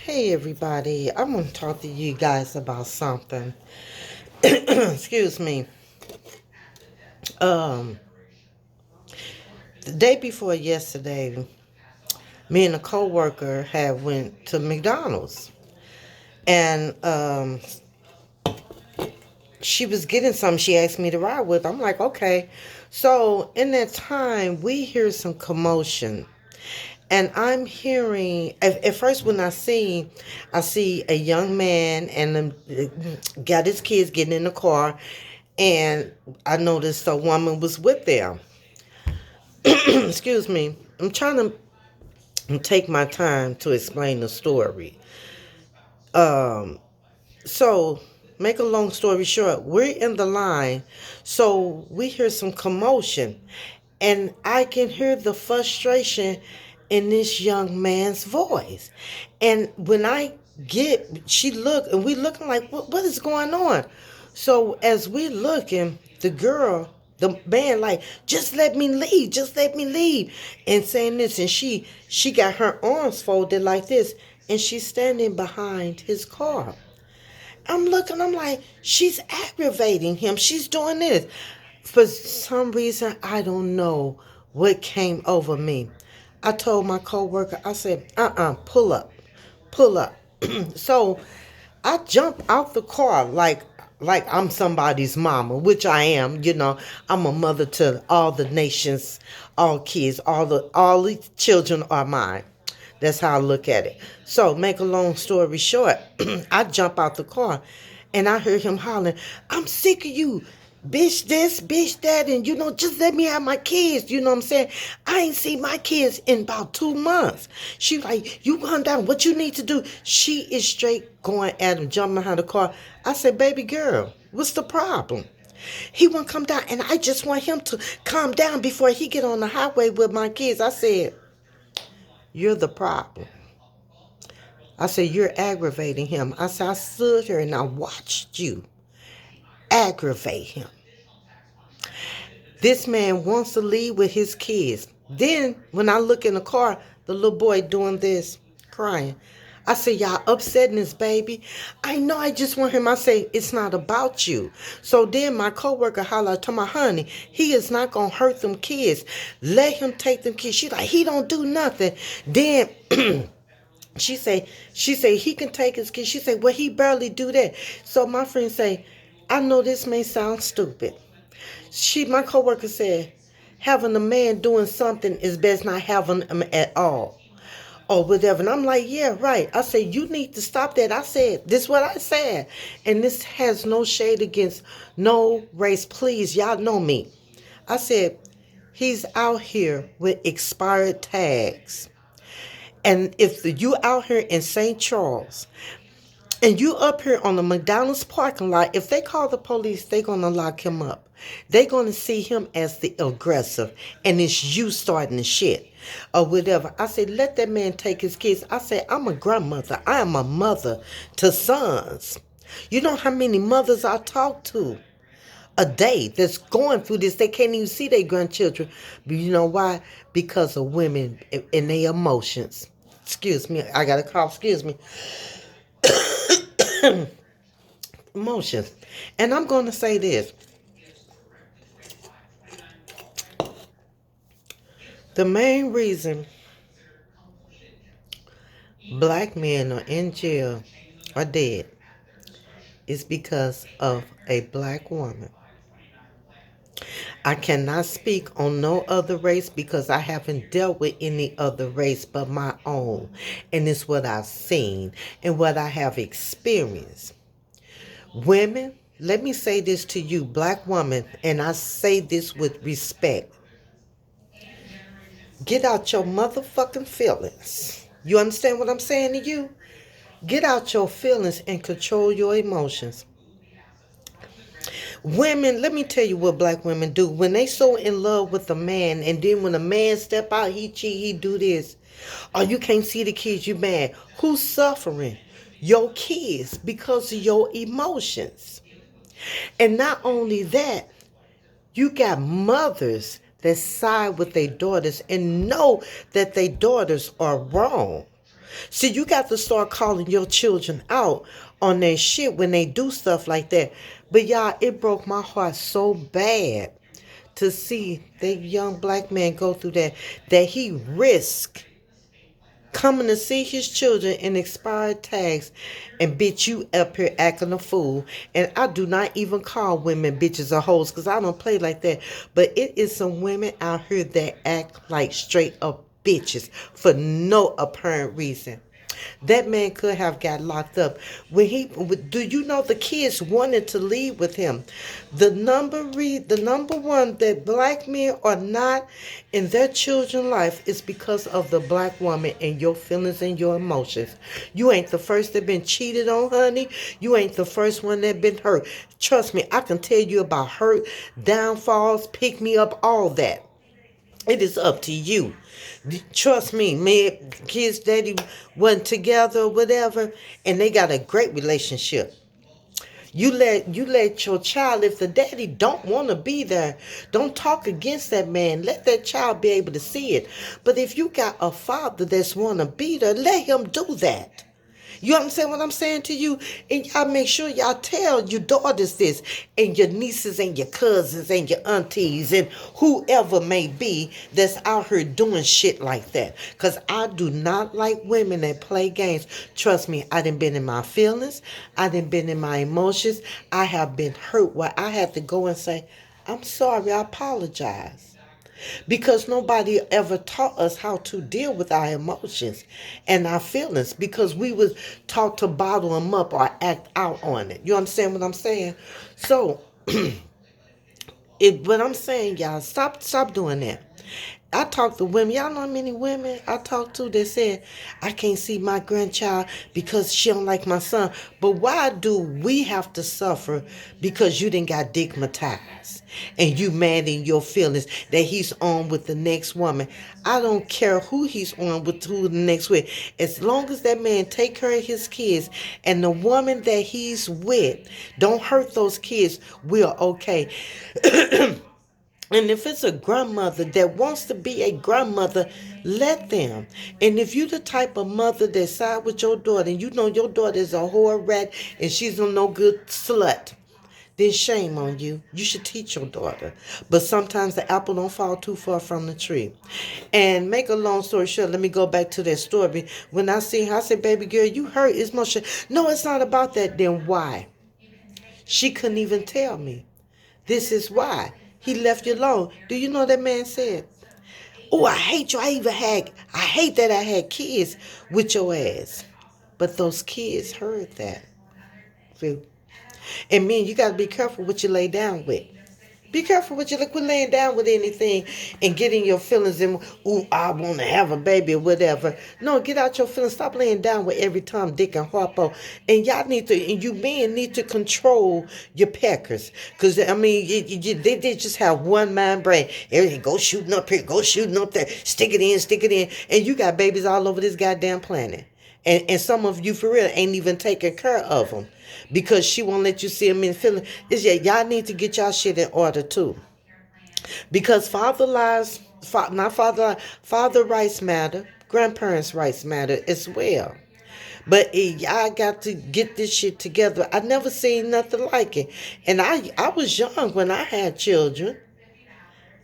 Hey everybody, I'm going to talk to you guys about something. Excuse me. Um, the day before yesterday, me and a coworker had went to McDonald's, and she was getting something. She asked me to ride with. I'm like, okay. So in that time, we hear some commotion. And I'm hearing at first when I see a young man and got his kids getting in the car, and I noticed a woman was with them. Excuse me. I'm trying to take my time to explain the story. Um, so make a long story short, we're in the line, so we hear some commotion, and I can hear the frustration in this young man's voice. And when she looked, and we looking like, what is going on? So as we looking, the man like, just let me leave, just let me leave, and saying this, and she got her arms folded like this, and she's standing behind his car. I'm looking, I'm like, she's aggravating him. She's doing this. For some reason, I don't know what came over me. I told my coworker, I said, pull up, pull up. So I jumped out the car like I'm somebody's mama, which I am. I'm a mother to all the nations, all kids, all the children are mine. That's how I look at it. So, make a long story short, I jump out the car and I heard him hollering, I'm sick of you, bitch this, bitch that, and just let me have my kids. You know what I'm saying? I ain't seen my kids in about 2 months. She like, you come down, what you need to do? She is straight going at him, jumping behind the car. I said, baby girl, what's the problem? He won't come down, and I just want him to calm down before he get on the highway with my kids. I said, you're the problem. I said, you're aggravating him. I said, I stood here and I watched you aggravate him. This man wants to leave with his kids. Then, when I look in the car, the little boy doing this, crying. I said, y'all upsetting this baby. I know, I just want him. I say, it's not about you. So then my coworker hollered to my honey, he is not going to hurt them kids. Let him take them kids. She like, he don't do nothing. Then she say he can take his kids. She say, well, he barely do that. So my friend say, I know this may sound stupid. My coworker said, having a man doing something is best not having him at all, or whatever. And I'm like, yeah, right. I said, you need to stop that. I said, this is what I said. And this has no shade against no race. Please, y'all know me. I said, he's out here with expired tags. And if you out here in St. Charles and you up here on the McDonald's parking lot, if they call the police, they're going to lock him up. They're going to see him as the aggressive, and it's you starting the shit or whatever. I said, let that man take his kids. I said, I'm a grandmother. I am a mother to sons. You know how many mothers I talk to a day that's going through this? They can't even see their grandchildren. But you know why? Because of women and their emotions. Excuse me. I got a cough. Excuse me. Emotions. And I'm going to say this. The main reason black men are in jail or dead is because of a black woman. I cannot speak on no other race because I haven't dealt with any other race but my own. And it's what I've seen and what I have experienced. Women, let me say this to you, black woman, and I say this with respect. Get out your motherfucking feelings. You understand what I'm saying to you? Get out your feelings and control your emotions. Women, let me tell you what black women do. When they so in love with a man, and then when a man step out, he cheat, he do this. Or you can't see the kids, you mad. Who's suffering? Your kids, because of your emotions. And not only that, you got mothers that side with their daughters and know that their daughters are wrong. See, you got to start calling your children out on their shit when they do stuff like that. But y'all, it broke my heart so bad to see that young black man go through that, that he risked coming to see his children in expired tags, and bitch, you up here acting a fool. And I do not even call women bitches or hoes because I don't play like that. But it is some women out here that act like straight up bitches for no apparent reason. That man could have got locked up. Do you know the kids wanted to leave with him? The number one that black men are not in their children's life is because of the black woman and your feelings and your emotions. You ain't the first that been cheated on, honey. You ain't the first one that been hurt. Trust me, I can tell you about hurt, downfalls, pick me up, all that. It is up to you. Trust me, man, kids daddy wasn't together or whatever, and they got a great relationship. You let your child, if the daddy don't want to be there, don't talk against that man. Let that child be able to see it. But if you got a father that's want to be there, let him do that. You understand what I'm saying to you? And y'all make sure y'all tell your daughters this, and your nieces and your cousins and your aunties and whoever may be that's out here doing shit like that. Because I do not like women that play games. Trust me, I done been in my feelings. I done been in my emotions. I have been hurt where I had to go and say, I'm sorry, I apologize, because nobody ever taught us how to deal with our emotions and our feelings, because we was taught to bottle them up or act out on it. You understand what I'm saying? So what I'm saying, y'all, stop doing that. I talk to women. Y'all know how many women I talk to that said, I can't see my grandchild because she don't like my son. But why do we have to suffer because you didn't got digmatized and you mad in your feelings that he's on with the next woman? I don't care who he's on with, who the next with. As long as that man take care of his kids and the woman that he's with don't hurt those kids, we're okay. And if it's a grandmother that wants to be a grandmother, let them. And if you the type of mother that side with your daughter and you know your daughter is a whore rat and she's a no good slut, then shame on you. You should teach your daughter. But sometimes the apple don't fall too far from the tree. And make a long story short, let me go back to that story. When I seen her, I said, baby girl, you hurt. It's much. No, it's not about that. Then why? She couldn't even tell me. This is why. He left you alone. Do you know that man said, oh, I hate you. I hate that I had kids with your ass. But those kids heard that. And men, you got to be careful what you lay down with. Be careful what you look. Quit laying down with anything and getting your feelings in. Ooh, I want to have a baby or whatever. No, get out your feelings. Stop laying down with every Tom, Dick, and Harpo. And y'all need to, and you men need to control your peckers. Because, I mean, they just have one mind brain. Everything, go shooting up here, go shooting up there. Stick it in. And you got babies all over this goddamn planet. And some of you, for real, ain't even taking care of them because she won't let you see them in feeling. It's y'all need to get y'all shit in order too. Because father rights matter, grandparents' rights matter as well. But y'all got to get this shit together. I never seen nothing like it. And I was young when I had children.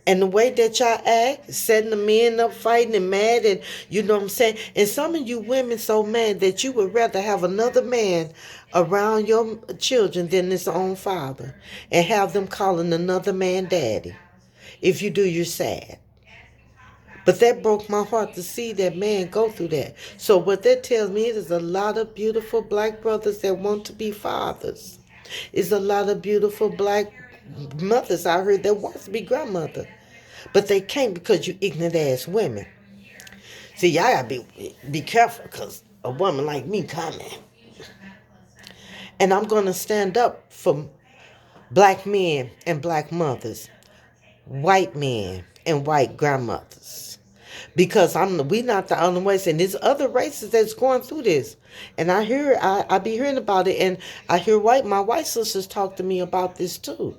And the way that y'all act, setting the men up, fighting and mad, and you know what I'm saying? And some of you women so mad that you would rather have another man around your children than his own father. And have them calling another man daddy. If you do, you're sad. But that broke my heart to see that man go through that. So what that tells me is a lot of beautiful black brothers that want to be fathers. It's a lot of beautiful black mothers out here that wants to be grandmother. But they can't because you ignorant ass women. See, y'all gotta be careful because a woman like me coming. And I'm gonna stand up for black men and black mothers, white men and white grandmothers. Because we not the only ones, and there's other races that's going through this. And I be hearing about it, and I hear my white sisters talk to me about this too.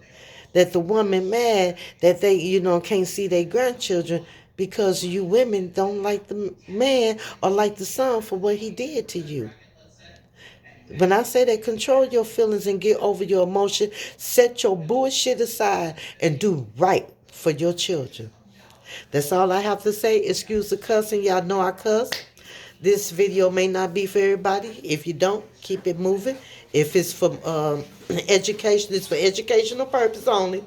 That the woman mad that they, can't see their grandchildren because you women don't like the man or like the son for what he did to you. When I say that, control your feelings and get over your emotion, set your bullshit aside and do right for your children. That's all I have to say. Excuse the cussing. Y'all know I cuss. This video may not be for everybody. If you don't, keep it moving. If it's for education, it's for educational purpose only.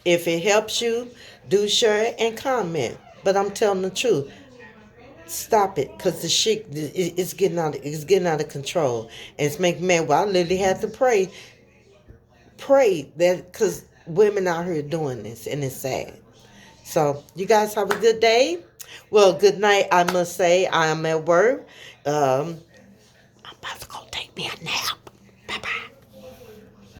If it helps you, do share it and comment. But I'm telling the truth. Stop it, cause the shit it's getting out of control, and it's making me mad. Well, I literally had to pray that, cause women out here doing this, and it's sad. So you guys have a good day. Well, good night. I must say I am at work. I'm about to go take me a nap.